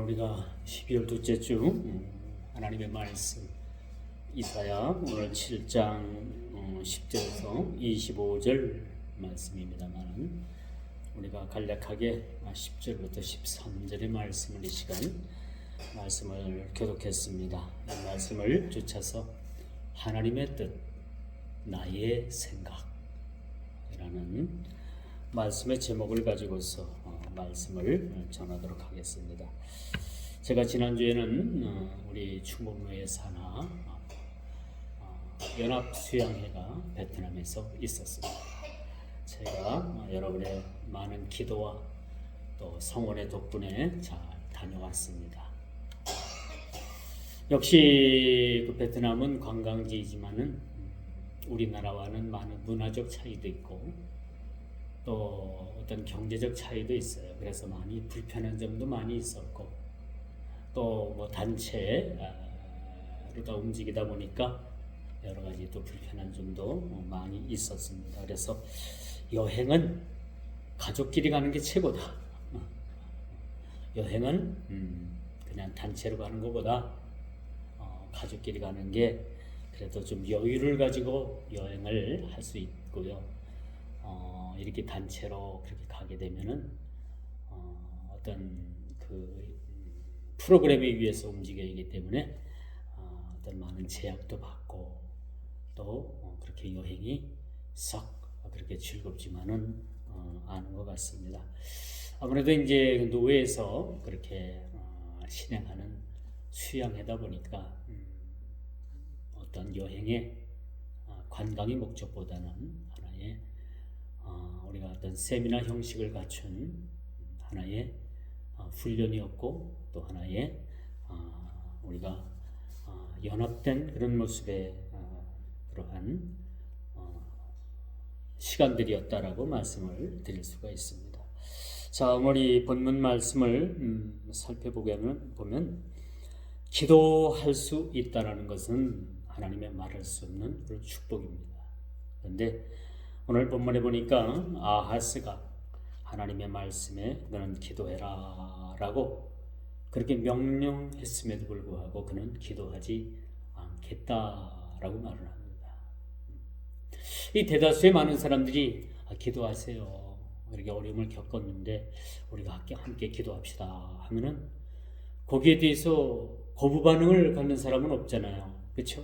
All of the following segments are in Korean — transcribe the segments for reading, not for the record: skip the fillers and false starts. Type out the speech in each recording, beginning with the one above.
우리가 12월 둘째 주 하나님의 말씀 이사야 오늘 7장 10절에서 25절 말씀입니다만 우리가 간략하게 10절부터 13절의 말씀을 이 시간 말씀을 교독했습니다. 이 말씀을 주쳐서 하나님의 뜻, 나의 생각이라는 말씀의 제목을 가지고서 말씀을 전하도록 하겠습니다. 제가 지난주에는 우리 충북로의 산하 연합수양회가 베트남에서 있었습니다. 제가 여러분의 많은 기도와 또 성원의 덕분에 잘 다녀왔습니다. 역시 그 베트남은 관광지이지만은 우리나라와는 많은 문화적 차이도 있고 또 어떤 경제적 차이도 있어요. 그래서 많이 불편한 점도 많이 있었고 또 뭐 단체로 다 움직이다 보니까 여러 가지 또 불편한 점도 많이 있었습니다. 그래서 여행은 가족끼리 가는 게 최고다. 여행은 그냥 단체로 가는 것보다 가족끼리 가는 게 그래도 좀 여유를 가지고 여행을 할 수 있고요. 이렇게 단체로 그렇게 가게 되면은 어떤 그 프로그램에 의해서 움직여야 하기 때문에 어떤 많은 제약도 받고 또 그렇게 여행이 썩 그렇게 즐겁지만은 않은 것 같습니다. 아무래도 이제 노회에서 그렇게 실행하는 수양회다 보니까 어떤 여행의 관광의 목적보다는 하나의 우리가 어떤 세미나 형식을 갖춘 하나의 훈련이었고 또 하나의 우리가 연합된 그런 모습의 그러한 시간들이었다라고 말씀을 드릴 수가 있습니다. 자, 오늘 이 본문 말씀을 살펴보면 기도할 수 있다라는 것은 하나님의 말할 수 없는 그런 축복입니다. 그런데 오늘 본문에 보니까 아하스가 하나님의 말씀에 너는 기도해라 라고 그렇게 명령했음에도 불구하고 그는 기도하지 않겠다라고 말을 합니다. 이 대다수의 많은 사람들이 기도하세요. 이렇게 어려움을 겪었는데 우리가 함께 기도합시다 하면은 거기에 대해서 거부 반응을 갖는 사람은 없잖아요. 그렇죠?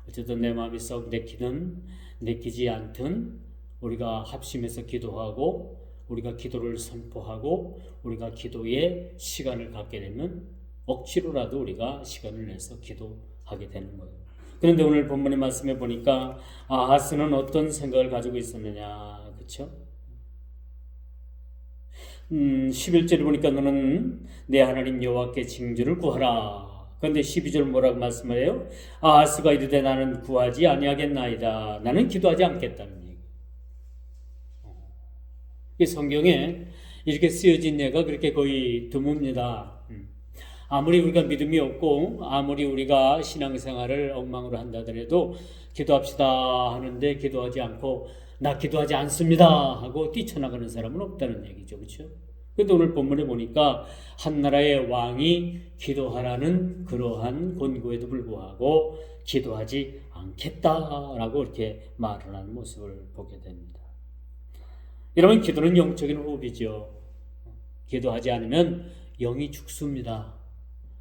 어쨌든 내 마음이 썩 내키든 내키지 않든 우리가 합심해서 기도하고 우리가 기도를 선포하고 우리가 기도에 시간을 갖게 되면 억지로라도 우리가 시간을 내서 기도하게 되는 거예요. 그런데 오늘 본문의 말씀에 보니까 아하스는 어떤 생각을 가지고 있었느냐, 그렇죠? 11절에 보니까 너는 내 하나님 여호와께 징조를 구하라. 그런데 12절 뭐라고 말씀해요? 아하스가 이르되 나는 구하지 아니하겠나이다. 나는 기도하지 않겠다는 얘기. 이 성경에 이렇게 쓰여진 예가 그렇게 거의 드뭅니다. 아무리 우리가 믿음이 없고 아무리 우리가 신앙생활을 엉망으로 한다더라도 기도합시다 하는데 기도하지 않고 나 기도하지 않습니다 하고 뛰쳐나가는 사람은 없다는 얘기죠. 그렇죠? 그런데 오늘 본문에 보니까 한 나라의 왕이 기도하라는 그러한 권고에도 불구하고 기도하지 않겠다라고 이렇게 말을 하는 모습을 보게 됩니다. 여러분, 기도는 영적인 호흡이죠. 기도하지 않으면 영이 죽습니다.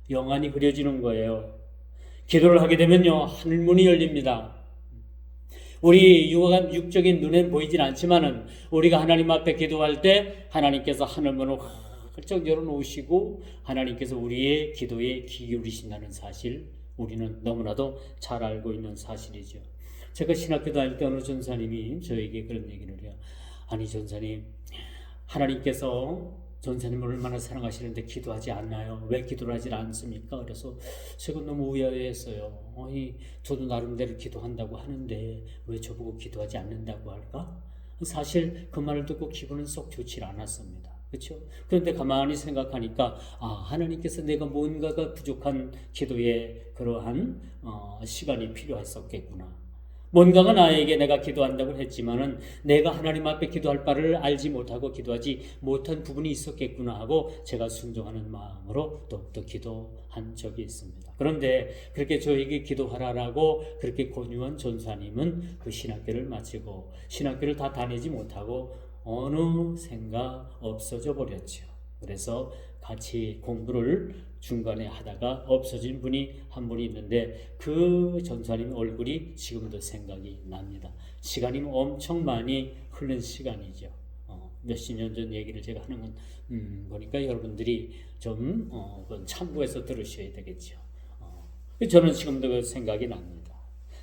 영안이 흐려지는 거예요. 기도를 하게 되면요, 하늘문이 열립니다. 우리 육적인 눈엔 보이진 않지만은 우리가 하나님 앞에 기도할 때 하나님께서 하늘문을 활짝 열어놓으시고 하나님께서 우리의 기도에 귀 기울이신다는 사실 우리는 너무나도 잘 알고 있는 사실이죠. 제가 신학교 다닐 때 어느 전사님이 저에게 그런 얘기를 해요. 아니 전사님, 하나님께서 전사님을 얼마나 사랑하시는데 기도하지 않나요? 왜 기도를 하지 않습니까? 그래서 제가 너무 의아해했어요. 저도 나름대로 기도한다고 하는데 왜 저보고 기도하지 않는다고 할까? 사실 그 말을 듣고 기분은 썩 좋지 않았습니다. 그렇죠? 그런데 가만히 생각하니까 하나님께서 내가 뭔가가 부족한 기도에 그러한 시간이 필요했었겠구나. 뭔가가 나에게 내가 기도한다고 했지만은 내가 하나님 앞에 기도할 바를 알지 못하고 기도하지 못한 부분이 있었겠구나 하고 제가 순종하는 마음으로 또 기도한 적이 있습니다. 그런데 그렇게 저에게 기도하라라고 그렇게 권유한 전사님은 그 신학교를 마치고 신학교를 다 다니지 못하고 어느샌가 없어져 버렸죠. 그래서 같이 공부를 중간에 하다가 없어진 분이 한 분이 있는데 그 전사님 얼굴이 지금도 생각이 납니다. 시간이 엄청 많이 흐른 시간이죠. 몇십 년 전 얘기를 제가 하는 건 보니까 여러분들이 좀 참고해서 들으셔야 되겠죠. 저는 지금도 그 생각이 납니다.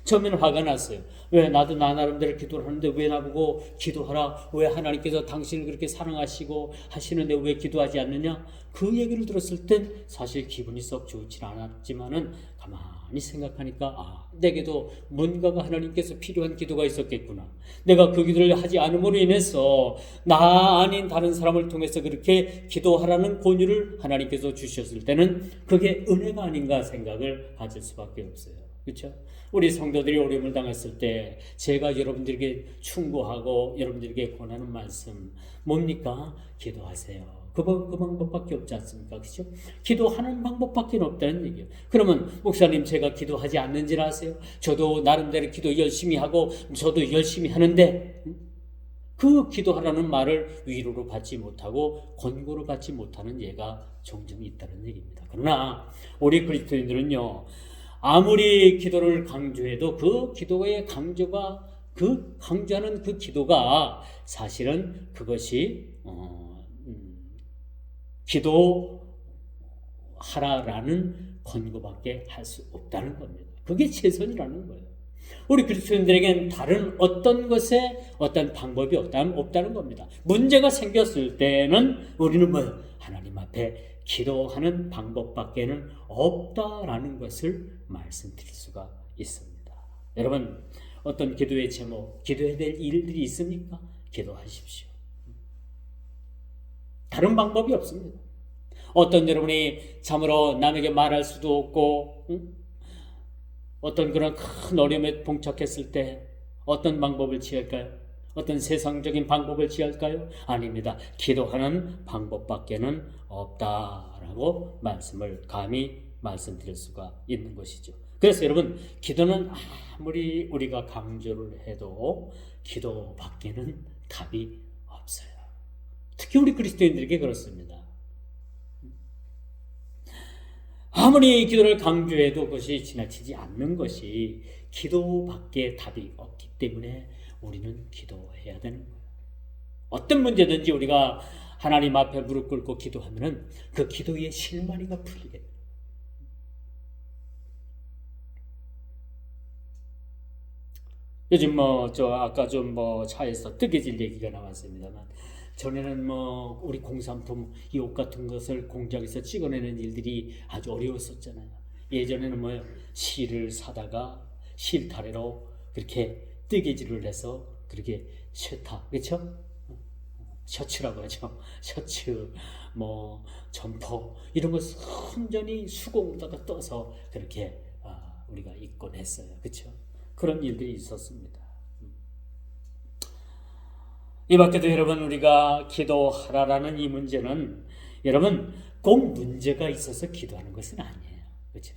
처음에는 화가 났어요. 왜 나도 나 나름대로 기도를 하는데 왜 나보고 기도하라? 왜 하나님께서 당신을 그렇게 사랑하시고 하시는데 왜 기도하지 않느냐? 그 얘기를 들었을 땐 사실 기분이 썩 좋진 않았지만은 가만히 생각하니까 내게도 뭔가가 하나님께서 필요한 기도가 있었겠구나. 내가 그 기도를 하지 않음으로 인해서 나 아닌 다른 사람을 통해서 그렇게 기도하라는 권유를 하나님께서 주셨을 때는 그게 은혜가 아닌가 생각을 가질 수밖에 없어요. 그렇죠? 우리 성도들이 어려움을 당했을 때 제가 여러분들에게 충고하고 여러분들에게 권하는 말씀 뭡니까? 기도하세요. 그 방법밖에 없지 않습니까? 그렇죠? 기도하는 방법밖에 없다는 얘기예요. 그러면 목사님 제가 기도하지 않는지를 아세요? 저도 나름대로 기도 열심히 하고 저도 열심히 하는데 그 기도하라는 말을 위로로 받지 못하고 권고로 받지 못하는 예가 종종 있다는 얘기입니다. 그러나 우리 그리스도인들은요, 아무리 기도를 강조해도 그 기도의 강조가 강조하는 그 기도가 사실은 그것이 기도하라라는 권고밖에 할 수 없다는 겁니다. 그게 최선이라는 거예요. 우리 그리스도인들에게는 다른 어떤 것에 어떤 방법이 없다는 겁니다. 문제가 생겼을 때는 우리는 하나님 앞에 기도하는 방법밖에는 없다라는 것을 말씀드릴 수가 있습니다. 여러분, 어떤 기도의 제목, 기도해야 될 일들이 있습니까? 기도하십시오. 다른 방법이 없습니다. 어떤 여러분이 참으로 남에게 말할 수도 없고 어떤 그런 큰 어려움에 봉착했을 때 어떤 방법을 취할까요? 어떤 세상적인 방법을 취할까요? 아닙니다. 기도하는 방법밖에는 없다라고 말씀을 감히 말씀드릴 수가 있는 것이죠. 그래서 여러분, 기도는 아무리 우리가 강조를 해도 기도밖에는 답이 없어요. 특히 우리 그리스도인들에게 그렇습니다. 아무리 기도를 강조해도 그것이 지나치지 않는 것이 기도밖에 답이 없기 때문에 우리는 기도해야 되는 거예요. 어떤 문제든지 우리가 하나님 앞에 무릎 꿇고 기도하면은 그 기도의 실마리가 풀리게 돼요. 요즘 아까 좀 차에서 뜨개질 얘기가 나왔습니다만, 전에는 우리 공산품 이 옷 같은 것을 공장에서 찍어내는 일들이 아주 어려웠었잖아요. 예전에는 실을 사다가 실타래로 그렇게 뜨개질을 해서 그렇게 셔타, 그렇죠? 셔츠라고 하죠. 셔츠, 점퍼 이런 거 순전히 수공에다가 떠서 그렇게 우리가 입곤 했어요. 그렇죠? 그런 일들이 있었습니다. 이 밖에도 여러분, 우리가 기도하라라는 이 문제는 여러분 꼭 문제가 있어서 기도하는 것은 아니에요. 그렇죠?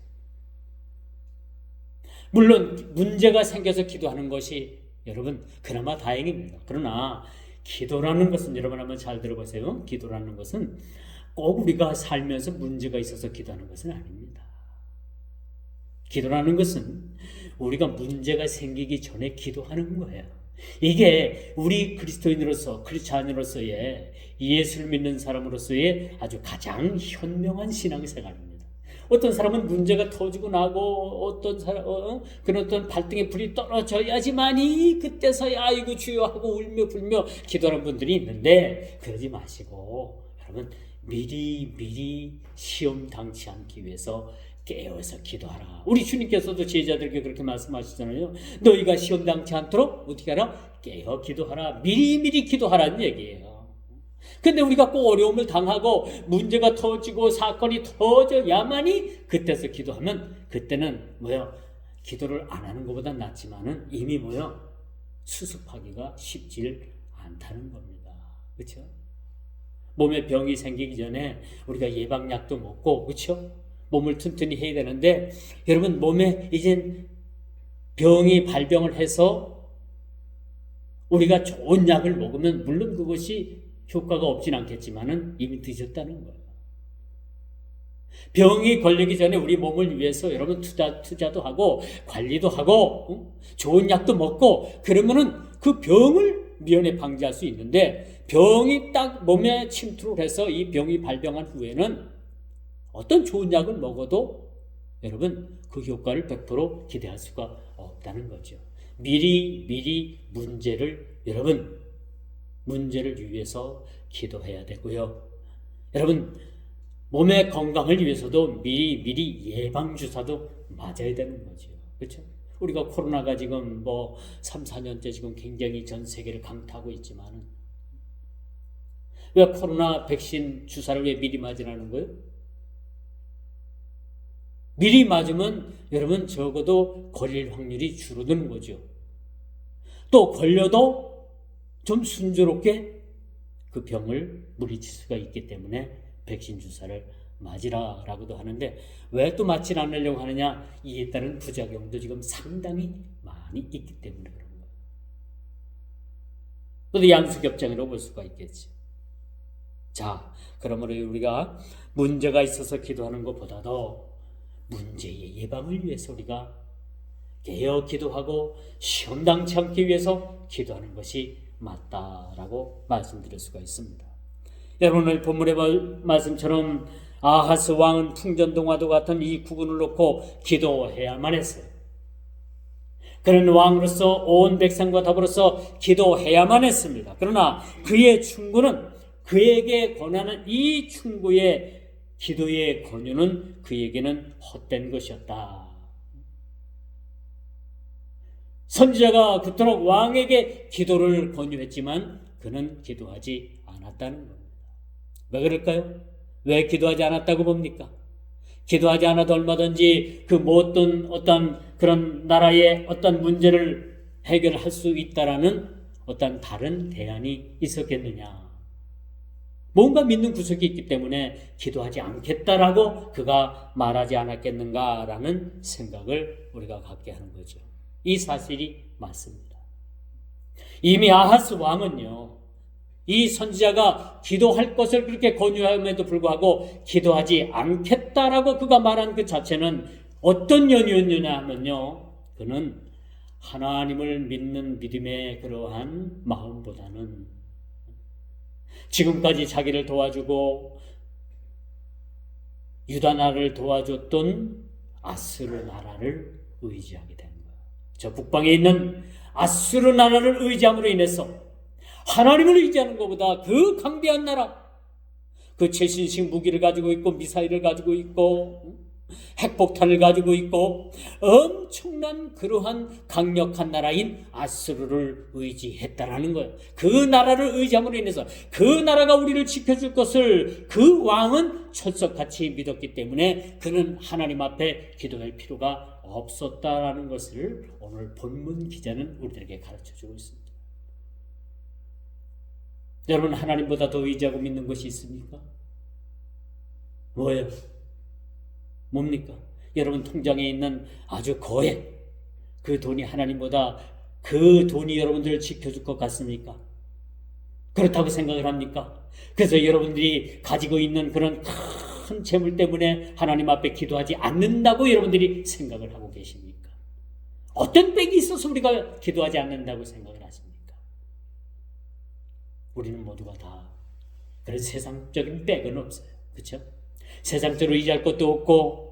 물론 문제가 생겨서 기도하는 것이 여러분 그나마 다행입니다. 그러나 기도라는 것은 여러분 한번 잘 들어보세요. 기도라는 것은 꼭 우리가 살면서 문제가 있어서 기도하는 것은 아닙니다. 기도라는 것은 우리가 문제가 생기기 전에 기도하는 거예요. 이게 우리 그리스도인으로서, 크리스찬으로서의, 예수를 믿는 사람으로서의 아주 가장 현명한 신앙생활입니다. 어떤 사람은 문제가 터지고 나고 어떤 사람 그런 어떤 발등에 불이 떨어져야지만이 그때서야 아이고 주여 하고 울며 불며 기도하는 분들이 있는데, 그러지 마시고 여러분 미리 시험 당치 않기 위해서 깨어서 기도하라. 우리 주님께서도 제자들에게 그렇게 말씀하시잖아요. 너희가 시험 당치 않도록 어떻게 하라? 깨어 기도하라. 미리 기도하라는 얘기예요. 근데 우리가 꼭 어려움을 당하고 문제가 터지고 사건이 터져야만이 그때서 기도하면 그때는 기도를 안 하는 것보다 낫지만은 이미 뭐요? 수습하기가 쉽질 않다는 겁니다. 그렇죠? 몸에 병이 생기기 전에 우리가 예방약도 먹고, 그렇죠? 몸을 튼튼히 해야 되는데, 여러분 몸에 이젠 병이 발병을 해서 우리가 좋은 약을 먹으면 물론 그것이 효과가 없진 않겠지만은 이미 늦었다는 거예요. 병이 걸리기 전에 우리 몸을 위해서 여러분 투자도 하고 관리도 하고 좋은 약도 먹고 그러면은 그 병을 미연에 방지할 수 있는데, 병이 딱 몸에 침투를 해서 이 병이 발병한 후에는 어떤 좋은 약을 먹어도 여러분 그 효과를 100% 기대할 수가 없다는 거죠. 미리 여러분 문제를 위해서 기도해야 되고요. 여러분 몸의 건강을 위해서도 미리 예방주사도 맞아야 되는 거죠. 그렇죠? 우리가 코로나가 지금 뭐 3, 4년째 지금 굉장히 전 세계를 강타하고 있지만 왜 코로나 백신 주사를 왜 미리 맞으라는 거예요? 미리 맞으면 여러분 적어도 걸릴 확률이 줄어드는 거죠. 또 걸려도 좀 순조롭게 그 병을 물리칠 수가 있기 때문에 백신 주사를 맞으라라고도 하는데, 왜 또 맞지 않으려고 하느냐? 이에 따른 부작용도 지금 상당히 많이 있기 때문에 그런 거예요. 또 양수겹장이라고 볼 수가 있겠죠. 자, 그러므로 우리가 문제가 있어서 기도하는 것보다도 문제의 예방을 위해서 우리가 깨어 기도하고 시험당치 않기 위해서 기도하는 것이 맞다라고 말씀드릴 수가 있습니다. 여러분 오늘 본문의 말씀처럼 아하스 왕은 풍전등화도 같은 이 국군을 놓고 기도해야만 했어요. 그는 왕으로서 온 백성과 더불어서 기도해야만 했습니다. 그러나 그의 충고는, 그에게 권하는 이 충고의 기도의 권유는 그에게는 헛된 것이었다. 선지자가 그토록 왕에게 기도를 권유했지만 그는 기도하지 않았다는 겁니다. 왜 그럴까요? 왜 기도하지 않았다고 봅니까? 기도하지 않아도 얼마든지 그 어떤 그런 나라의 어떤 문제를 해결할 수 있다라는 어떤 다른 대안이 있었겠느냐? 뭔가 믿는 구석이 있기 때문에 기도하지 않겠다라고 그가 말하지 않았겠는가라는 생각을 우리가 갖게 하는 거죠. 이 사실이 맞습니다. 이미 아하스 왕은요, 이 선지자가 기도할 것을 그렇게 권유함에도 불구하고 기도하지 않겠다라고 그가 말한 그 자체는 어떤 연유였느냐 하면요, 그는 하나님을 믿는 믿음의 그러한 마음보다는 지금까지 자기를 도와주고 유다 나라를 도와줬던 아수르 나라를 의지하게 된 거예요. 저 북방에 있는 아수르 나라를 의지함으로 인해서 하나님을 의지하는 것보다 그 강대한 나라, 그 최신식 무기를 가지고 있고 미사일을 가지고 있고 핵폭탄을 가지고 있고 엄청난 그러한 강력한 나라인 아수르를 의지했다라는 거예요. 그 나라를 의지함으로 인해서 그 나라가 우리를 지켜줄 것을 그 왕은 철석같이 믿었기 때문에 그는 하나님 앞에 기도할 필요가 없었다라는 것을 오늘 본문 기자는 우리들에게 가르쳐주고 있습니다. 여러분 하나님보다 더 의지하고 믿는 것이 있습니까? 뭐예요? 뭡니까? 여러분 통장에 있는 아주 거액 그 돈이 하나님보다 그 돈이 여러분들을 지켜줄 것 같습니까? 그렇다고 생각을 합니까? 그래서 여러분들이 가지고 있는 그런 큰 재물 때문에 하나님 앞에 기도하지 않는다고 여러분들이 생각을 하고 계십니까? 어떤 빽이 있어서 우리가 기도하지 않는다고 생각을 하십니까? 우리는 모두가 다 그런 세상적인 빽은 없어요. 그렇죠? 세상적으로 의지할 것도 없고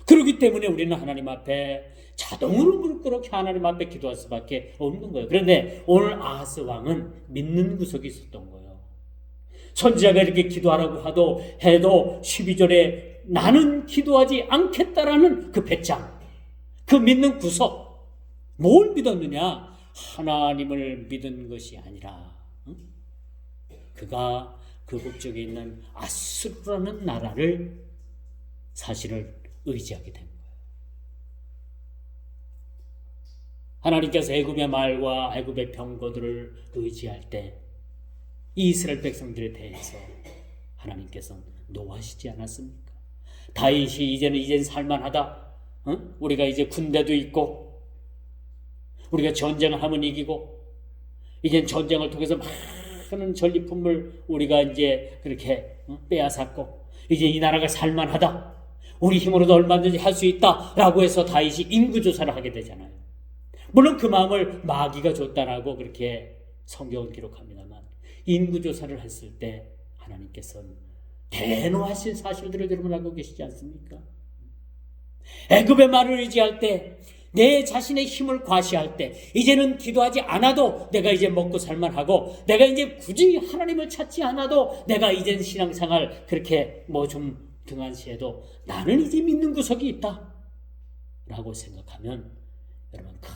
그렇기 때문에 우리는 하나님 앞에 자동으로 무릎 꿇고 하나님 앞에 기도할 수밖에 없는 거예요. 그런데 오늘 아하스 왕은 믿는 구석이 있었던 거예요. 선지자가 이렇게 기도하라고 해도 12절에 나는 기도하지 않겠다라는 그 배짱, 그 믿는 구석, 뭘 믿었느냐? 하나님을 믿은 것이 아니라 그가 그 북쪽에 있는 아수르라는 나라를 사실을 의지하게 된 거예요. 하나님께서 애굽의 말과 애굽의 병거들을 의지할 때 이스라엘 백성들에 대해서 하나님께서 노하시지 않았습니까? 다윗이 이제는 살만하다. 우리가 이제 군대도 있고 우리가 전쟁을 하면 이기고 이제 전쟁을 통해서 많은 전리품을 우리가 이제 그렇게 빼앗았고 이제 이 나라가 살만하다. 우리 힘으로도 얼마든지 할 수 있다라고 해서 다윗이 인구조사를 하게 되잖아요. 물론 그 마음을 마귀가 줬다라고 그렇게 성경은 기록합니다만 인구조사를 했을 때 하나님께서는 대노하신 사실들을 여러분 알고 계시지 않습니까? 애굽의 말을 의지할 때, 내 자신의 힘을 과시할 때 이제는 기도하지 않아도 내가 이제 먹고 살만하고 내가 이제 굳이 하나님을 찾지 않아도 내가 이젠 신앙생활 그렇게 좀 등한시해도 나는 이제 믿는 구석이 있다 라고 생각하면 여러분 큰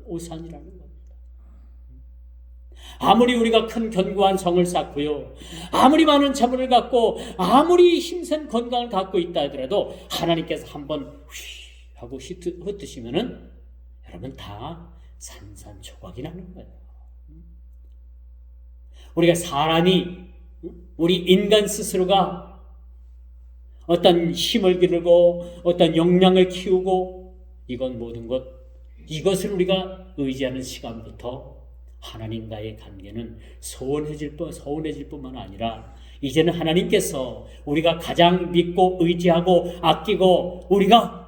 오산이라는 겁니다. 아무리 우리가 큰 견고한 성을 쌓고요, 아무리 많은 자문을 갖고 아무리 힘센 건강을 갖고 있다 하더라도 하나님께서 한번 하고 흩으시면은 여러분 다 산산조각이 나는 거예요. 우리가 사람이, 우리 인간 스스로가 어떤 힘을 기르고 어떤 역량을 키우고 이건 모든 것, 이것을 우리가 의지하는 시간부터 하나님과의 관계는 소원해질 뿐만 아니라 이제는 하나님께서 우리가 가장 믿고 의지하고 아끼고 우리가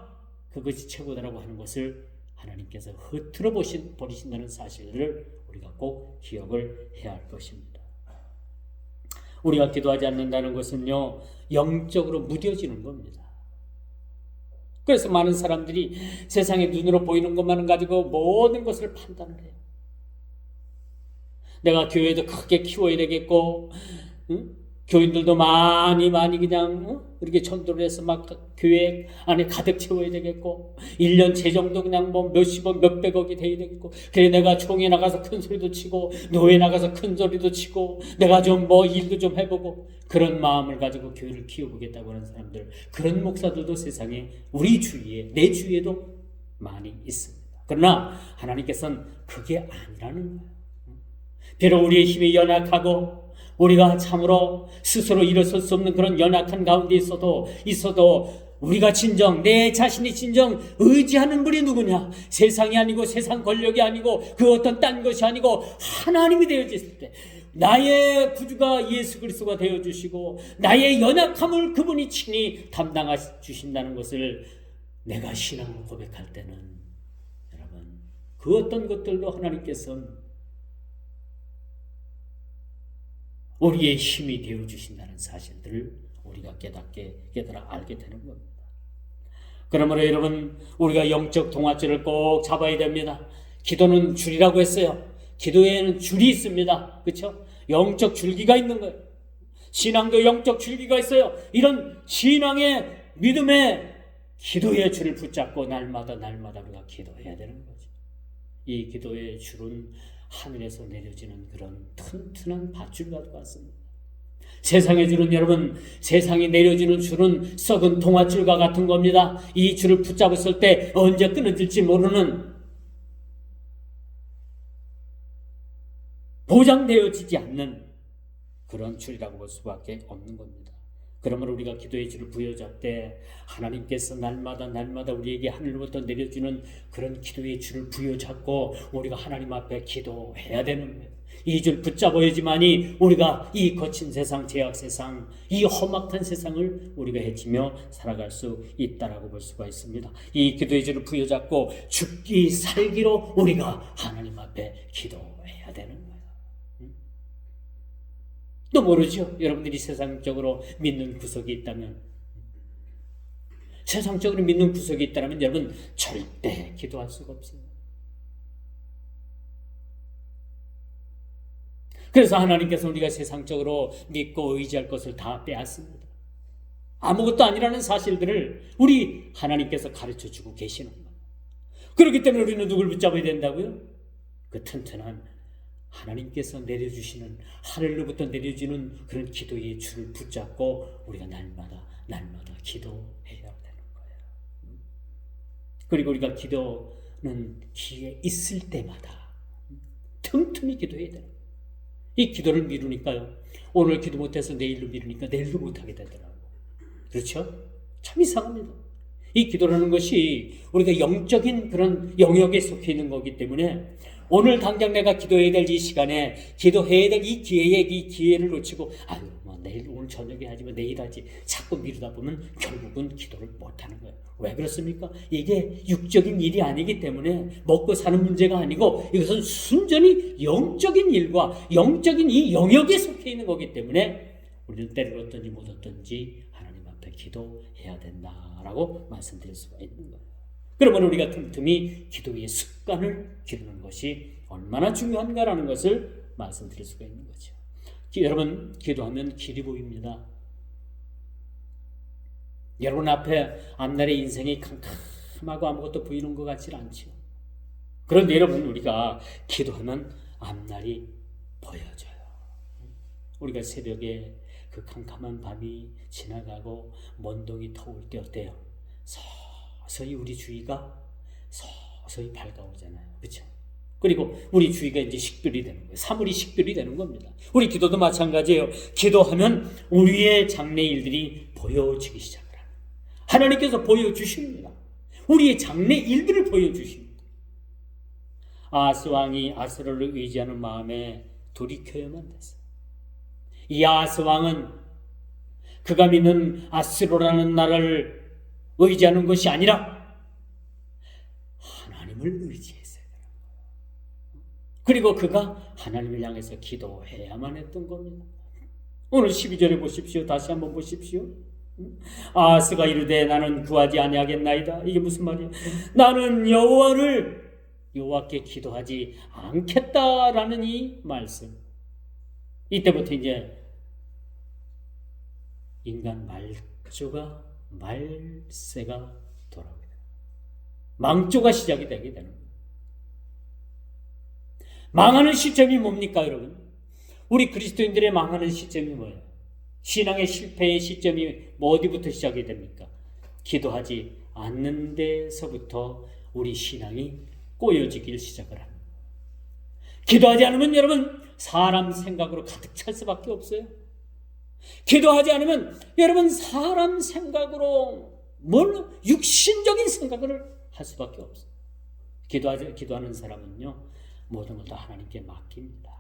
그것이 최고다라고 하는 것을 하나님께서 흐트러 버리신다는 사실을 우리가 꼭 기억을 해야 할 것입니다. 우리가 기도하지 않는다는 것은요, 영적으로 무뎌지는 겁니다. 그래서 많은 사람들이 세상의 눈으로 보이는 것만 가지고 모든 것을 판단을 해요. 내가 교회도 크게 키워야 되겠고, 교인들도 많이 그냥 이렇게 전도를 해서 막 교회 안에 가득 채워야 되겠고 1년 재정도 그냥 몇십억 몇백억이 돼야 되겠고, 그래 내가 총회 나가서 큰 소리도 치고 노회 나가서 큰 소리도 치고 내가 좀 일도 좀 해보고, 그런 마음을 가지고 교회를 키워보겠다고 하는 사람들, 그런 목사들도 세상에 우리 주위에, 내 주위에도 많이 있습니다. 그러나 하나님께서는 그게 아니라는 거예요. 비록 우리의 힘이 연약하고 우리가 참으로 스스로 일어설 수 없는 그런 연약한 가운데 있어도 우리가 진정, 내 자신이 진정 의지하는 분이 누구냐? 세상이 아니고 세상 권력이 아니고 그 어떤 딴 것이 아니고 하나님이 되어주실 때, 나의 구주가 예수 그리스도가 되어주시고 나의 연약함을 그분이 친히 담당해 주신다는 것을 내가 신앙으로 고백할 때는 여러분 그 어떤 것들도 하나님께서는 우리의 힘이 되어주신다는 사실들을 우리가 깨달아 알게 되는 겁니다. 그러므로 여러분, 우리가 영적 동화줄을 꼭 잡아야 됩니다. 기도는 줄이라고 했어요. 기도에는 줄이 있습니다. 그렇죠? 영적 줄기가 있는 거예요. 신앙도 영적 줄기가 있어요. 이런 신앙의 믿음의 기도의 줄을 붙잡고 날마다 우리가 기도해야 되는 거죠. 이 기도의 줄은 하늘에서 내려지는 그런 튼튼한 밧줄과 같습니다. 세상의 줄은 여러분, 세상에 내려지는 줄은 썩은 동아줄과 같은 겁니다. 이 줄을 붙잡았을 때 언제 끊어질지 모르는, 보장되어지지 않는 그런 줄이라고 볼 수밖에 없는 겁니다. 그러므로 우리가 기도의 줄을 부여잡되 하나님께서 날마다 우리에게 하늘로부터 내려주는 그런 기도의 줄을 부여잡고 우리가 하나님 앞에 기도해야 되는 거예요. 이 줄 붙잡아야지만이 우리가 이 거친 세상, 죄악 세상, 이 험악한 세상을 우리가 헤치며 살아갈 수 있다라고 볼 수가 있습니다. 이 기도의 줄을 부여잡고 죽기 살기로 우리가 하나님 앞에 기도해야 되는 거예요. 또 모르죠. 여러분들이 세상적으로 믿는 구석이 있다면, 세상적으로 믿는 구석이 있다면 여러분 절대 기도할 수가 없습니다. 그래서 하나님께서 우리가 세상적으로 믿고 의지할 것을 다 빼앗습니다. 아무것도 아니라는 사실들을 우리 하나님께서 가르쳐주고 계시는 거예요. 그렇기 때문에 우리는 누굴 붙잡아야 된다고요? 그 튼튼한 하나님께서 내려주시는, 하늘로부터 내려주는 그런 기도의 줄을 붙잡고 우리가 날마다 기도해야 되는 거예요. 그리고 우리가 기도는 기회 있을 때마다 틈틈이 기도해야 돼요. 이 기도를 미루니까요, 오늘 기도 못해서 내일로 미루니까 내일도 못하게 되더라고요. 그렇죠? 참 이상합니다. 이 기도라는 것이 우리가 영적인 그런 영역에 속해 있는 거기 때문에 오늘 당장 내가 기도해야 될 이 시간에 기도해야 될 이 기회를 놓치고 내일 오늘 저녁에 하지 내일 하지 자꾸 미루다 보면 결국은 기도를 못하는 거예요. 왜 그렇습니까? 이게 육적인 일이 아니기 때문에 먹고 사는 문제가 아니고 이것은 순전히 영적인 일과 영적인 이 영역에 속해 있는 거기 때문에 우리는 때를 얻든지 못 얻든지 하나님 앞에 기도해야 된다라고 말씀드릴 수가 있는 거예요. 그러면 우리가 틈틈이 기도의 습관을 기르는 것이 얼마나 중요한가라는 것을 말씀드릴 수가 있는 거죠. 여러분, 기도하면 길이 보입니다. 여러분 앞날의 인생이 캄캄하고 아무것도 보이는 것 같지 않죠. 그런데 여러분, 우리가 기도하면 앞날이 보여져요. 우리가 새벽에 그 캄캄한 밤이 지나가고 먼동이 터올 때 어때요? 서서히 우리 주위가 서서히 밝아오잖아요. 그렇죠? 그리고 우리 주위가 이제 식별이 되는 거예요. 사물이 식별이 되는 겁니다. 우리 기도도 마찬가지예요. 기도하면 우리의 장래 일들이 보여지기 시작을 합니다. 하나님께서 보여주십니다. 우리의 장래 일들을 보여주십니다. 아하스 왕이 아스로를 의지하는 마음에 돌이켜야만 됐어요. 이 아하스 왕은 그가 믿는 아스로라는 나라를 의지하는 것이 아니라 하나님을 의지했어요. 그리고 그가 하나님을 향해서 기도해야만 했던 겁니다. 오늘 12절에 보십시오. 다시 한번 보십시오. 아하스가 이르되 나는 구하지 아니하겠나이다. 이게 무슨 말이에요? 나는 여호와께 기도하지 않겠다라는 이 말씀. 이때부터 이제 인간 말세가 돌아오게 됩니다. 망조가 시작이 되게 되는 거예요. 망하는 시점이 뭡니까, 여러분? 우리 그리스도인들의 망하는 시점이 뭐예요? 신앙의 실패의 시점이 어디부터 시작이 됩니까? 기도하지 않는 데서부터 우리 신앙이 꼬여지기 시작을 합니다. 기도하지 않으면 여러분 사람 생각으로 가득 찰 수밖에 없어요. 기도하지 않으면 여러분 사람 생각으로 육신적인 생각을 할 수밖에 없어요. 기도하는 사람은요, 모든 걸 다 하나님께 맡깁니다.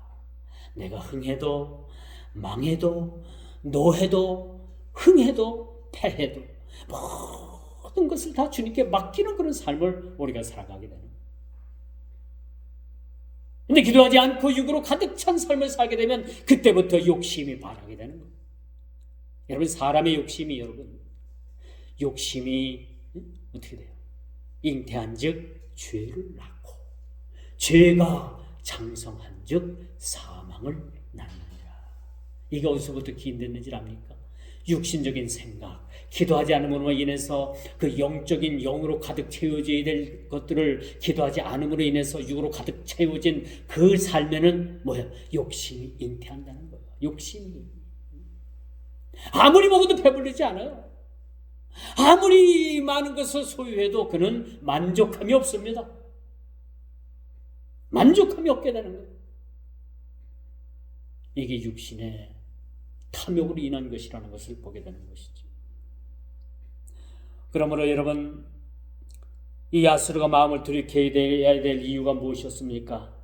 내가 흥해도 망해도 노해도 흥해도 패해도 모든 것을 다 주님께 맡기는 그런 삶을 우리가 살아가게 되는 거예요. 근데 기도하지 않고 육으로 가득 찬 삶을 살게 되면 그때부터 욕심이 발하게 되는 거예요. 여러분, 사람의 욕심이 어떻게 돼요? 잉태한 즉 죄를 낳고 죄가 장성한 즉 사망을 낳느니라. 이게 어디서부터 기인됐는지 압니까? 육신적인 생각, 기도하지 않음으로 인해서 그 영적인 영으로 가득 채워져야 될 것들을 기도하지 않음으로 인해서 육으로 가득 채워진 그 삶에는 뭐예요? 욕심이 잉태한다는 거예요. 욕심이. 아무리 먹어도 배부르지 않아요. 아무리 많은 것을 소유해도 그는 만족함이 없습니다. 만족함이 없게 되는 거예요. 이게 육신의 탐욕으로 인한 것이라는 것을 보게 되는 것이죠. 그러므로 여러분, 이 아스루가 마음을 돌이켜야 될 이유가 무엇이었습니까?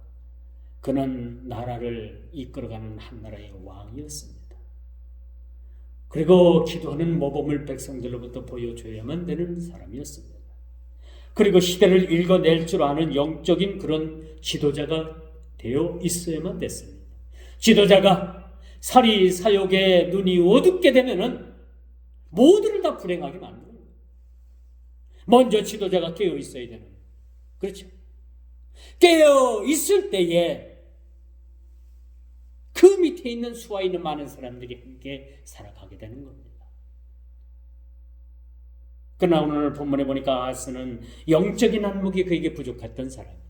그는 나라를 이끌어가는 한 나라의 왕이었습니다. 그리고 기도하는 모범을 백성들로부터 보여줘야만 되는 사람이었습니다. 그리고 시대를 읽어낼 줄 아는 영적인 그런 지도자가 되어 있어야만 됐습니다. 지도자가 사리 사욕에 눈이 어둡게 되면은 모두를 다 불행하게 만드는 거예요. 먼저 지도자가 깨어 있어야 되는 거예요. 그렇죠? 깨어 있을 때에 그 밑에 있는 수와 있는 많은 사람들이 함께 살아가게 되는 겁니다. 그러나 오늘 본문에 보니까 아하스는 영적인 안목이 그에게 부족했던 사람이에요.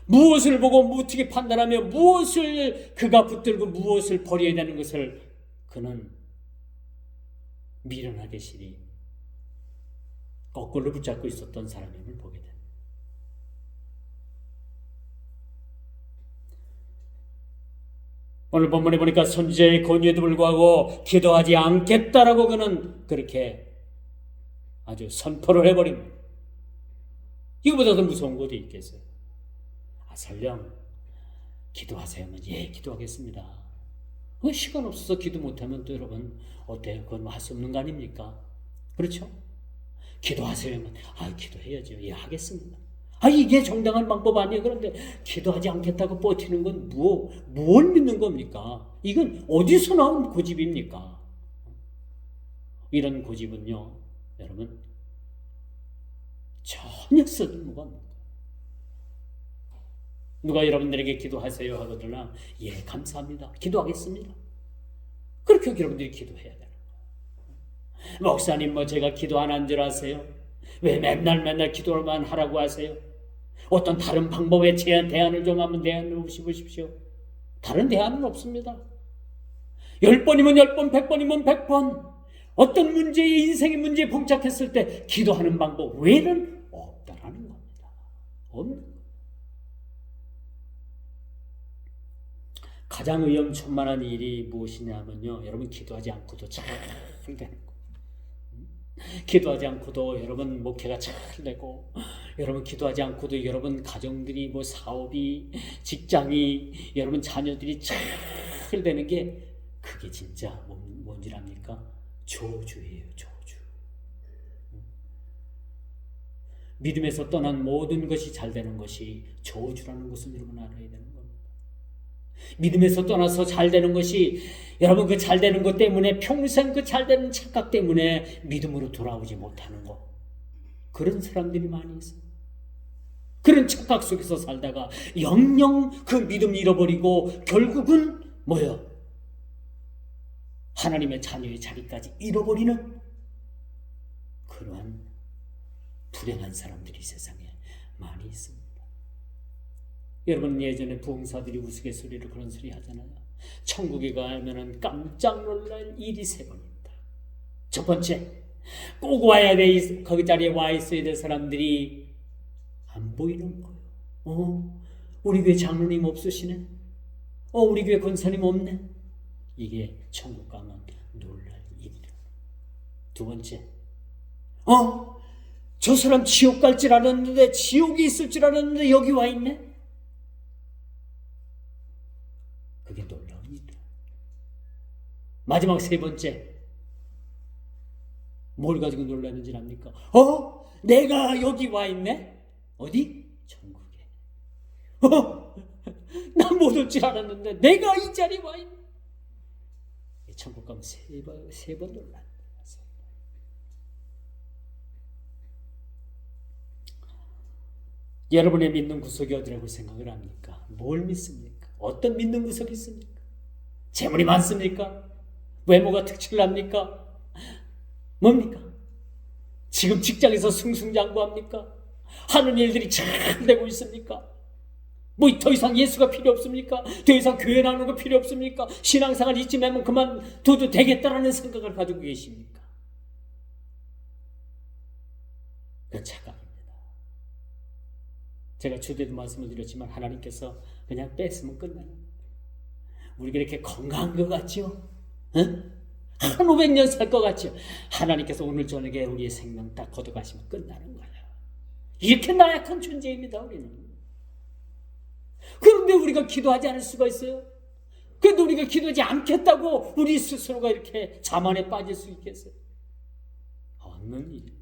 무엇을 보고 어떻게 판단하며 무엇을 그가 붙들고 무엇을 버려야 되는 것을 그는 미련하게 시리 거꾸로 붙잡고 있었던 사람임을 보게 됩니다. 오늘 본문에 보니까 선지자의 권유에도 불구하고 기도하지 않겠다라고 그는 그렇게 아주 선포를 해버립니다. 이거보다 더 무서운 것도 있겠어요. 설령 기도하세요면 예, 기도하겠습니다. 시간 없어서 기도 못하면 또 여러분 어때요? 그건 할 수 없는 거 아닙니까? 그렇죠? 기도하세요면 기도해야죠. 예, 하겠습니다. 이게 정당한 방법 아니에요. 그런데 기도하지 않겠다고 버티는 건 뭘 믿는 겁니까? 이건 어디서 나온 고집입니까? 이런 고집은요, 여러분 전혀 쓸모가 없는 거예요. 누가 여러분들에게 기도하세요 하거나 예, 감사합니다. 기도하겠습니다. 그렇게 여러분들이 기도해야 되는 거예요. 목사님 제가 기도 안 한 줄 아세요? 왜 맨날 기도만 하라고 하세요? 어떤 다른 방법의 대안을 좀 한번 대안을 보십시오. 다른 대안은 없습니다. 10번이면 10번, 100번이면 100번. 어떤 인생의 문제에 봉착했을 때 기도하는 방법 외에는 없다라는 겁니다. 없는 거예요. 가장 위험천만한 일이 무엇이냐면요, 여러분 기도하지 않고도 잘 되는 거예요. 기도하지 않고도 여러분 목회가 잘 되고, 여러분 기도하지 않고도 여러분 가정들이 사업이, 직장이, 여러분 자녀들이 잘 되는 게 그게 진짜 뭔지 압니까? 저주예요, 저주. 믿음에서 떠난 모든 것이 잘 되는 것이 저주라는 것을 여러분 알아야 되는 겁니다. 믿음에서 떠나서 잘 되는 것이 여러분 그 잘 되는 것 때문에 평생 그 잘 되는 착각 때문에 믿음으로 돌아오지 못하는 것, 그런 사람들이 많이 있어요. 그런 착각 속에서 살다가 영영 그 믿음 잃어버리고 결국은 뭐예요? 하나님의 자녀의 자리까지 잃어버리는 그러한 불행한 사람들이 세상에 많이 있습니다. 여러분 예전에 부흥사들이 우스갯소리로 그런 소리 하잖아요. 천국에 가면은 깜짝 놀랄 일이 3번 있다. 첫 번째, 꼭 와야 돼. 거기 자리에 와 있어야 될 사람들이 안 보이는 거예요. 우리 교회 장로님 없으시네. 우리 교회 권사님 없네. 이게 천국 가면 놀랄 일이다. 두 번째, 저 사람 지옥 갈 줄 알았는데, 지옥이 있을 줄 알았는데 여기 와 있네. 그게 놀라운 일이다. 마지막 3번째, 뭘 가지고 놀랐는지 압니까? 내가 여기 와 있네? 어디? 천국에. 난 못 올 줄 알았는데 내가 이 자리에 와 있네. 천국 가면 3번 놀랐다. 여러분의 믿는 구석이 어디라고 생각을 합니까? 뭘 믿습니까? 어떤 믿는 구석이 있습니까? 재물이 많습니까? 외모가 특출납니까? 뭡니까? 지금 직장에서 승승장구합니까? 하는 일들이 잘 되고 있습니까? 더 이상 예수가 필요 없습니까? 더 이상 교회 나오는 거 필요 없습니까? 신앙생활 이쯤에면 그만둬도 되겠다라는 생각을 가지고 계십니까? 그건 착각입니다. 제가 주제도 말씀을 드렸지만 하나님께서 그냥 뺐으면 끝나는 거예요. 우리가 이렇게 건강한 것 같죠? 한 500년 살 것 같죠? 하나님께서 오늘 저녁에 우리의 생명 딱 걷어가시면 끝나는 거예요. 이렇게 나약한 존재입니다, 우리는. 그런데 우리가 기도하지 않을 수가 있어요? 그런데 우리가 기도하지 않겠다고 우리 스스로가 이렇게 자만에 빠질 수 있겠어요? 없는 일입니다.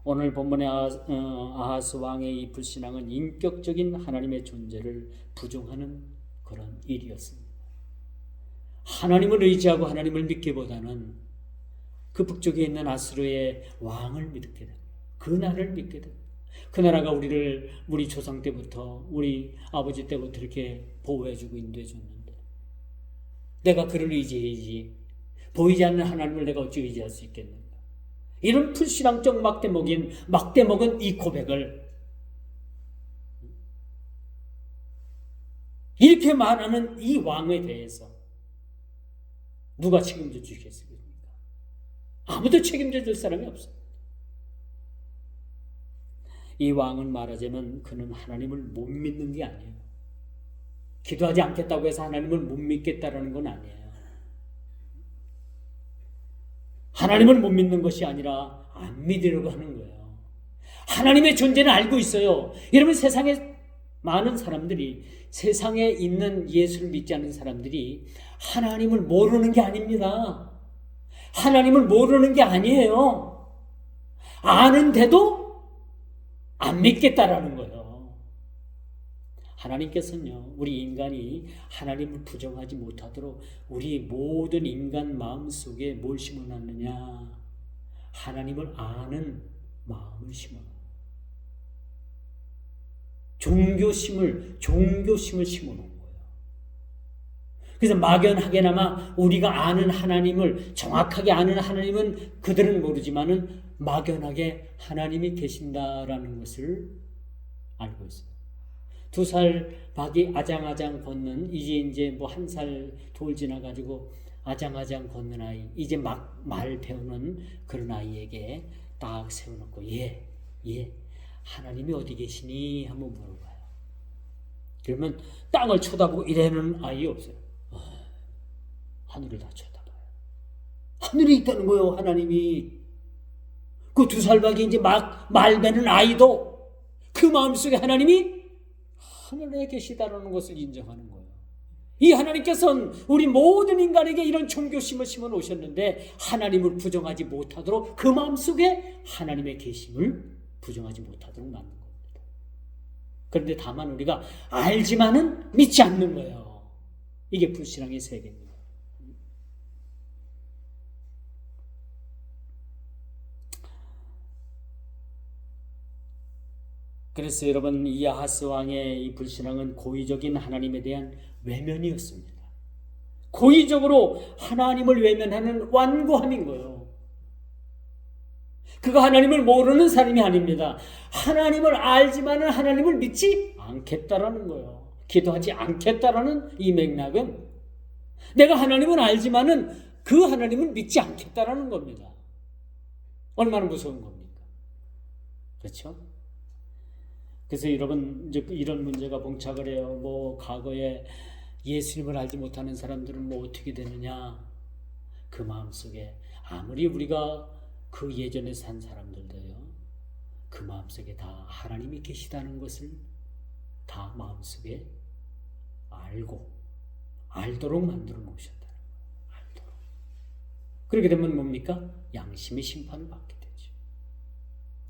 오늘 본문의 아하스 왕의 이 불신앙은 인격적인 하나님의 존재를 부정하는 그런 일이었습니다. 하나님을 의지하고 하나님을 믿기보다는 그 북쪽에 있는 아수르의 왕을 믿게 됩니다. 그 나라를 믿게 됩니다. 그 나라가 우리 조상 때부터, 우리 아버지 때부터 이렇게 보호해주고 인도해줬는데 내가 그를 의지해야지 보이지 않는 하나님을 내가 어찌 의지할 수 있겠는가? 이런 불신앙적 막대먹은 이 고백을 이렇게 말하는 이 왕에 대해서 누가 책임져 주시겠습니까? 아무도 책임져 줄 사람이 없어요. 이 왕은 말하자면 그는 하나님을 못 믿는 게 아니에요. 기도하지 않겠다고 해서 하나님을 못 믿겠다라는 건 아니에요. 하나님을 못 믿는 것이 아니라 안 믿으려고 하는 거예요. 하나님의 존재는 알고 있어요. 여러분, 세상에 많은 사람들이, 세상에 있는 예수를 믿지 않는 사람들이 하나님을 모르는 게 아닙니다. 하나님을 모르는 게 아니에요. 아는데도 안 믿겠다라는 거예요. 하나님께서는요, 우리 인간이 하나님을 부정하지 못하도록 우리 모든 인간 마음 속에 뭘 심어놨느냐? 하나님을 아는 마음을 심어놨어요. 종교심을 심어놓은 거예요. 그래서 막연하게나마 우리가 아는 하나님을, 정확하게 아는 하나님은 그들은 모르지만은 막연하게 하나님이 계신다라는 것을 알고 있어요. 2살 박이 아장아장 걷는, 이제 뭐 1살 돌 지나가지고 아장아장 걷는 아이, 이제 막 말 배우는 그런 아이에게 딱 세워놓고 예 하나님이 어디 계시니? 한번 물어봐요. 그러면 땅을 쳐다보고 이래는 아이 없어요. 하늘을 다 쳐다봐요. 하늘에 있다는 거예요, 하나님이. 그 2살밖에 이제 막 말되는 아이도 그 마음속에 하나님이 하늘에 계시다라는 것을 인정하는 거예요. 이 하나님께서는 우리 모든 인간에게 이런 종교심을 심어 놓으셨는데 하나님을 부정하지 못하도록, 그 마음속에 하나님의 계심을 부정하지 못하도록 만든 겁니다. 그런데 다만 우리가 알지만은 믿지 않는 거예요. 이게 불신앙의 세계입니다. 그래서 여러분, 이 아하스 왕의 이 불신앙은 고의적인 하나님에 대한 외면이었습니다. 고의적으로 하나님을 외면하는 완고함인 거예요. 그가 하나님을 모르는 사람이 아닙니다. 하나님을 알지만은 하나님을 믿지 않겠다라는 거예요. 기도하지 않겠다라는 이 맥락은 내가 하나님을 알지만은 그 하나님을 믿지 않겠다라는 겁니다. 얼마나 무서운 겁니까? 그렇죠? 그래서 여러분, 이제 이런 문제가 봉착을 해요. 뭐 과거에 예수님을 알지 못하는 사람들은 뭐 어떻게 되느냐? 그 마음속에 아무리 우리가 그 예전에 산 사람들도요, 그 마음속에 다 하나님이 계시다는 것을 다 마음속에 알도록 만들어 놓으셨다는 거예요. 알도록. 그렇게 되면 뭡니까? 양심의 심판을 받게 되죠.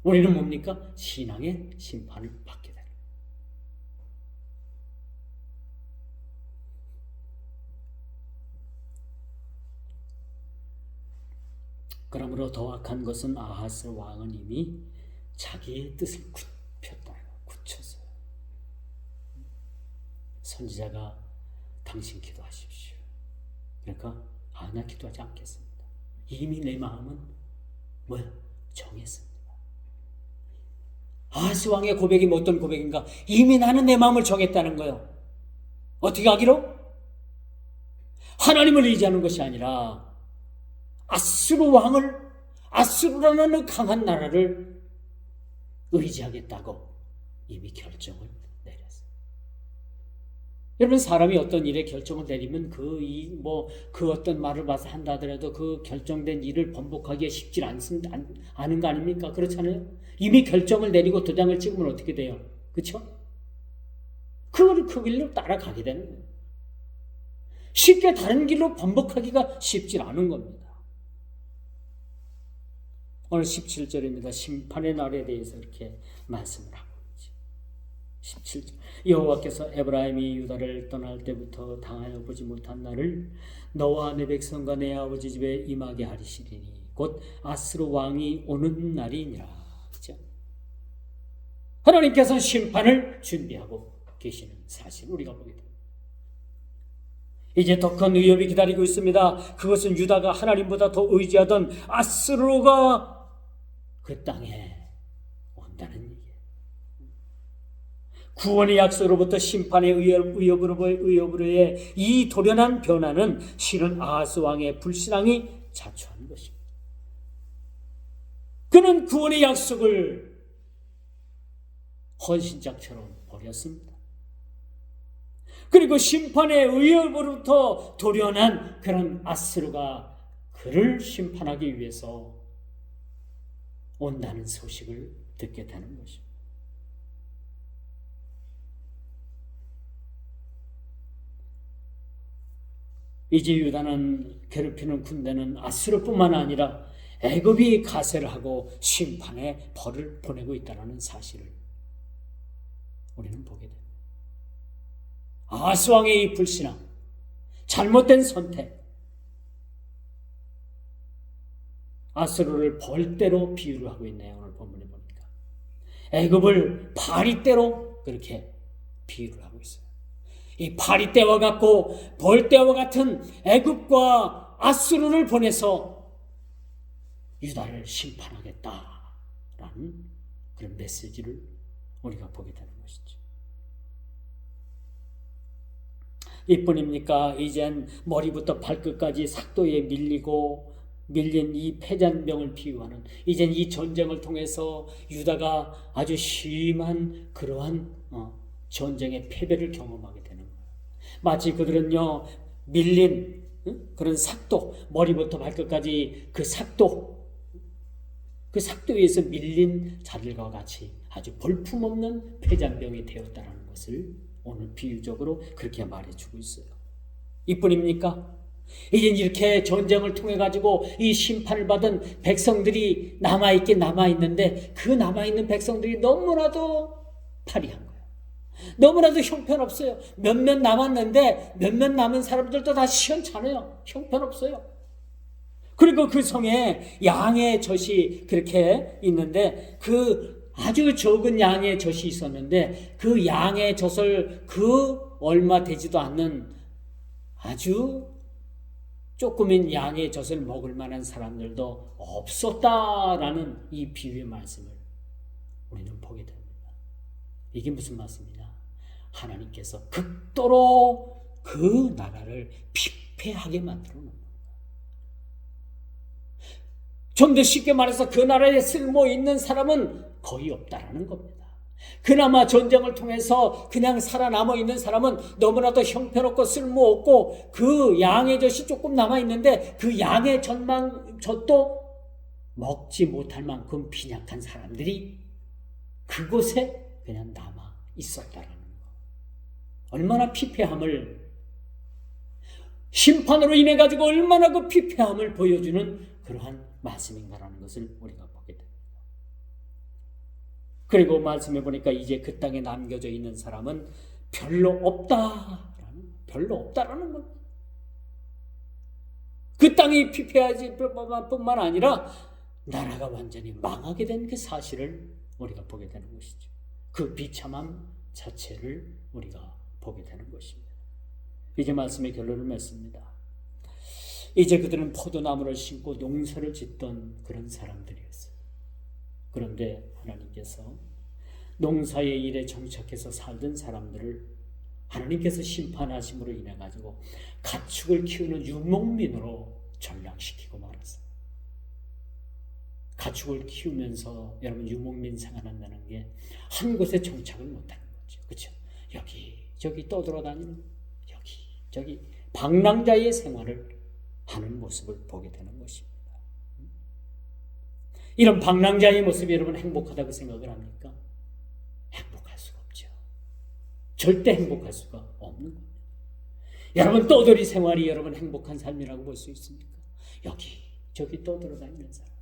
우리는 뭡니까? 신앙의 심판을 받게 되는 거예요. 그러므로 더 악한 것은 아하스 왕은 이미 자기의 뜻을 굳혔어요. 선지자가 당신 기도하십시오. 그러니까 나 기도하지 않겠습니다. 이미 내 마음은 뭐야? 정했습니다. 아하스 왕의 고백이 어떤 고백인가? 이미 나는 내 마음을 정했다는 거예요. 어떻게 하기로? 하나님을 의지하는 것이 아니라 아수르라는 강한 나라를 의지하겠다고 이미 결정을 내렸어요. 여러분, 사람이 어떤 일에 결정을 내리면 그 어떤 말을 봐서 한다 하더라도 그 결정된 일을 번복하기가 쉽지 않은 거 아닙니까? 그렇잖아요. 이미 결정을 내리고 도장을 찍으면 어떻게 돼요? 그렇죠? 그 길로 따라가게 되는 거예요. 쉽게 다른 길로 번복하기가 쉽지 않은 겁니다. 오늘 17절입니다. 심판의 날에 대해서 이렇게 말씀을 하고 있죠. 17절. 여호와께서 에브라임이 유다를 떠날 때부터 당하여 보지 못한 날을 너와 내 백성과 내 아버지 집에 임하게 하리시리니 곧 아스루 왕이 오는 날이니라. 그렇죠? 하나님께서 심판을 준비하고 계시는 사실을 우리가 보게 됩니다. 이제 더 큰 위협이 기다리고 있습니다. 그것은 유다가 하나님보다 더 의지하던 아스루가 그 땅에 온다는 얘기예요. 구원의 약속으로부터 심판의 위협으로의 이 돌연한 변화는 실은 아하스 왕의 불신앙이 자초한 것입니다. 그는 구원의 약속을 헌신짝처럼 버렸습니다. 그리고 심판의 의협으로부터 도련한 그런 아스루가 그를 심판하기 위해서 온다는 소식을 듣게 되는 것입니다. 이제 유다는 괴롭히는 군대는 아수르뿐만 아니라 애굽이 가세를 하고 심판의 벌을 보내고 있다는 사실을 우리는 보게 됩니다. 아하스왕의 이 불신앙, 잘못된 선택, 아수르를 벌대로 비유를 하고 있네요. 오늘 본문에 보니까 애굽을 파리대로 그렇게 비유를 하고 있어요. 이 파리떼와 같고 벌떼와 같은 애굽과 아수르를 보내서 유다를 심판하겠다라는 그런 메시지를 우리가 보게 되는 것이죠. 이뿐입니까? 이젠 머리부터 발끝까지 삭도에 밀린 이 패잔병을 비유하는, 이젠 이 전쟁을 통해서 유다가 아주 심한 그러한 전쟁의 패배를 경험하게 되는 거예요. 마치 그들은요, 밀린 그런 삭도, 머리부터 발끝까지 그 삭도 위에서 밀린 자들과 같이 아주 볼품없는 패잔병이 되었다는 것을 오늘 비유적으로 그렇게 말해주고 있어요. 이뿐입니까? 이제 이렇게 전쟁을 통해 가지고 이 심판을 받은 백성들이 남아있는데 그 남아있는 백성들이 너무나도 파리한 거예요. 너무나도 형편없어요. 몇몇 남았는데 몇몇 남은 사람들도 다 시원찮아요. 형편없어요. 그리고 그 성에 양의 젖이 그렇게 있는데 그 아주 적은 양의 젖이 있었는데 그 양의 젖을 그 얼마 되지도 않는 아주 조금인 양의 젖을 먹을 만한 사람들도 없었다라는 이 비유의 말씀을 우리는 보게 됩니다. 이게 무슨 말씀이냐? 하나님께서 극도로 그 나라를 피폐하게 만들어 놓은 겁니다. 좀 더 쉽게 말해서 그 나라에 쓸모 있는 사람은 거의 없다라는 겁니다. 그나마 전쟁을 통해서 그냥 살아남아 있는 사람은 너무나도 형편없고 쓸모없고 그 양의 젖이 조금 남아있는데 그 양의 젖도 먹지 못할 만큼 빈약한 사람들이 그곳에 그냥 남아 있었다라는 거. 얼마나 피폐함을, 심판으로 인해 가지고 얼마나 그 피폐함을 보여주는 그러한 말씀인가라는 것을 우리가 보게 됩니다. 그리고 말씀해 보니까 이제 그 땅에 남겨져 있는 사람은 별로 없다라는 겁니다. 그 땅이 피폐하지 뿐만 아니라 나라가 완전히 망하게 된 그 사실을 우리가 보게 되는 것이죠. 그 비참함 자체를 우리가 보게 되는 것입니다. 이제 말씀의 결론을 맺습니다. 이제 그들은 포도나무를 심고 농사를 짓던 그런 사람들이었어요. 그런데 하나님께서 농사의 일에 정착해서 살던 사람들을 하나님께서 심판하심으로 인해 가지고 가축을 키우는 유목민으로 전락시키고 말았어요. 가축을 키우면서 여러분 유목민 생활한다는 게 한 곳에 정착을 못하는 거죠. 그렇죠? 여기 떠돌아다니는, 저기 방랑자의 생활을 하는 모습을 보게 되는 것입니다. 이런 방랑자의 모습이 여러분 행복하다고 생각을 합니까? 행복할 수가 없죠. 절대 행복할 수가 없는 겁니다. 여러분 떠돌이 생활이 여러분 행복한 삶이라고 볼 수 있습니까? 저기 떠돌아다니는 사람.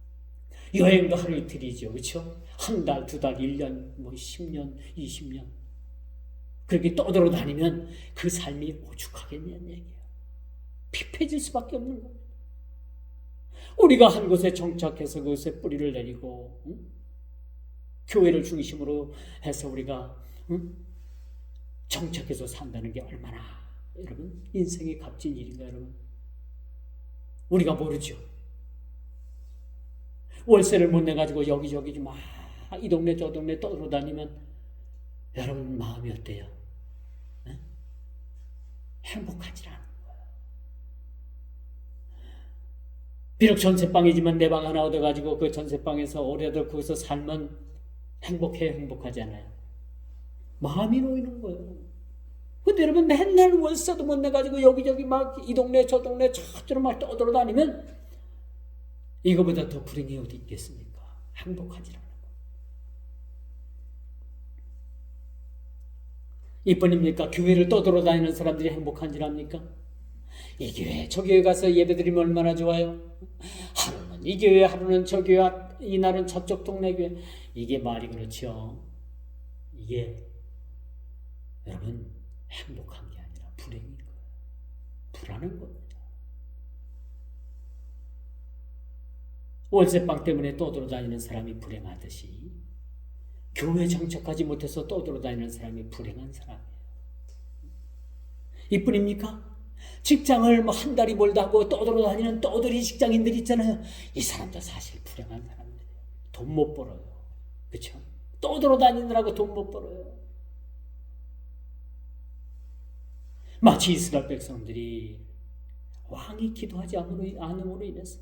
여행도 하루 이틀이죠. 그렇죠? 한 달, 두 달, 1년, 10년, 20년 그렇게 떠돌아다니면 그 삶이 오죽하겠냐는 얘기예요. 피폐해질 수밖에 없는 겁니다. 우리가 한 곳에 정착해서 그곳에 뿌리를 내리고 교회를 중심으로 해서 우리가 정착해서 산다는 게 얼마나 여러분 인생의 값진 일인가 여러분. 우리가 모르죠. 월세를 못 내가지고 여기저기 막 이 동네 저 동네 떠돌아다니면 여러분 마음이 어때요? 행복하지 않은 거예요. 비록 전세방이지만 내 방 하나 얻어가지고 그 전세방에서 오래들 거기서 살면 행복해요, 행복하지 않아요? 마음이 놓이는 거예요. 근데 여러분 맨날 월세도 못 내가지고 여기저기 막 이 동네 저 동네 저쪽으로 막 떠돌아다니면 이거보다 더 불행이 어디 있겠습니까? 행복하지 않아요. 이뿐입니까? 교회를 떠돌아다니는 사람들이 행복한 줄 압니까? 이 교회 저 교회 가서 예배드리면 얼마나 좋아요? 하루는 이 교회, 하루는 저 교회, 이날은 저쪽 동네 교회. 이게 말이 그렇죠. 이게 여러분 행복한 게 아니라 불행인 거예요. 불안한 겁니다. 월세방 때문에 떠돌아다니는 사람이 불행하듯이 교회 정착하지 못해서 떠돌아다니는 사람이 불행한 사람이에요. 이뿐입니까? 직장을 뭐 한 달이 멀다 하고 떠돌아다니는 떠돌이 직장인들 있잖아요. 이 사람도 사실 불행한 사람들이에요. 돈 못 벌어요. 그렇죠? 떠돌아다니느라고 돈 못 벌어요. 마치 이스라엘 백성들이 왕이 기도하지 않음으로 인해서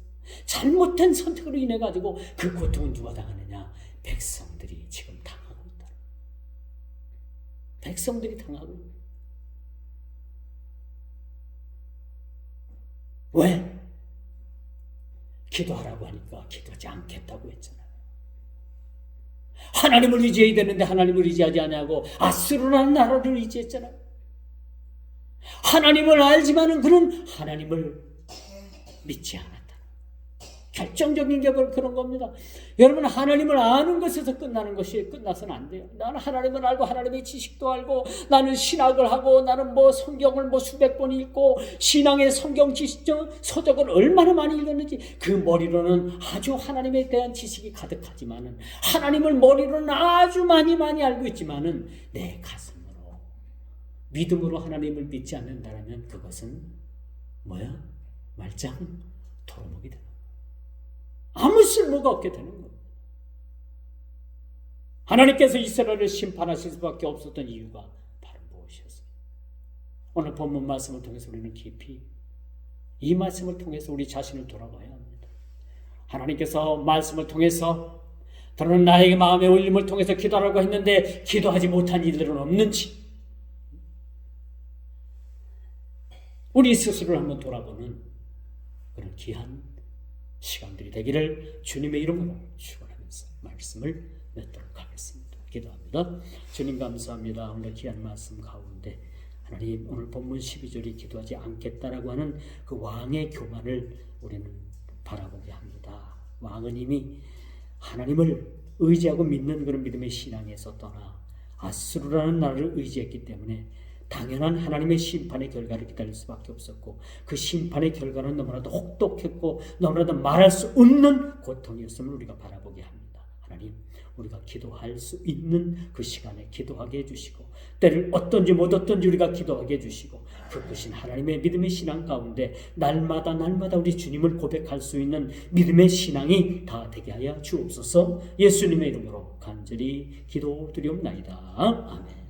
잘못된 선택으로 인해 가지고 그 고통은 누가 당하느냐? 백성들이 지금 당하고 있다. 백성들이 당하고 있다. 왜? 기도하라고 하니까 기도하지 않겠다고 했잖아요. 하나님을 의지해야 되는데 하나님을 의지하지 않냐고 아수르라는 나라를 의지했잖아요. 하나님을 알지만은 그는 하나님을 믿지 않았다. 결정적인 게 그런 겁니다. 여러분 하나님을 아는 것에서 끝나는 것이 끝나서는 안 돼요. 나는 하나님을 알고 하나님의 지식도 알고 나는 신학을 하고 나는 뭐 성경을 뭐 수백 번 읽고 신앙의 성경 지식 서적을 얼마나 많이 읽었는지 그 머리로는 아주 하나님에 대한 지식이 가득하지만은 하나님을 머리로는 아주 많이 알고 있지만은 내 가슴으로 믿음으로 하나님을 믿지 않는다면 그것은 뭐야? 말짱 도루묵이 되는 아무 쓸모가 없게 되는 거예요. 하나님께서 이스라엘을 심판하실 수밖에 없었던 이유가 바로 무엇이었어요? 오늘 본문 말씀을 통해서 우리는 깊이 이 말씀을 통해서 우리 자신을 돌아봐야 합니다. 하나님께서 말씀을 통해서 너는 나에게 마음의 울림을 통해서 기도하라고 했는데 기도하지 못한 이들은 없는지 우리 스스로를 한번 돌아보는 그런 귀한 시간들이 되기를 주님의 이름으로 축원하면서 말씀을 맺도록 하겠습니다. 기도합니다. 주님 감사합니다. 오늘 귀한 말씀 가운데 하나님 오늘 본문 12절이 기도하지 않겠다라고 하는 그 왕의 교만을 우리는 바라보게 합니다. 왕은 이미 하나님을 의지하고 믿는 그런 믿음의 신앙에서 떠나 아수르라는 나라를 의지했기 때문에 당연한 하나님의 심판의 결과를 기다릴 수밖에 없었고 그 심판의 결과는 너무나도 혹독했고 너무나도 말할 수 없는 고통이었음을 우리가 바라보게 합니다. 하나님 우리가 기도할 수 있는 그 시간에 기도하게 해주시고 때를 어떤지 못 어떤지 우리가 기도하게 해주시고 그 크신 하나님의 믿음의 신앙 가운데 날마다 우리 주님을 고백할 수 있는 믿음의 신앙이 다 되게 하여 주옵소서. 예수님의 이름으로 간절히 기도드리옵나이다. 아멘.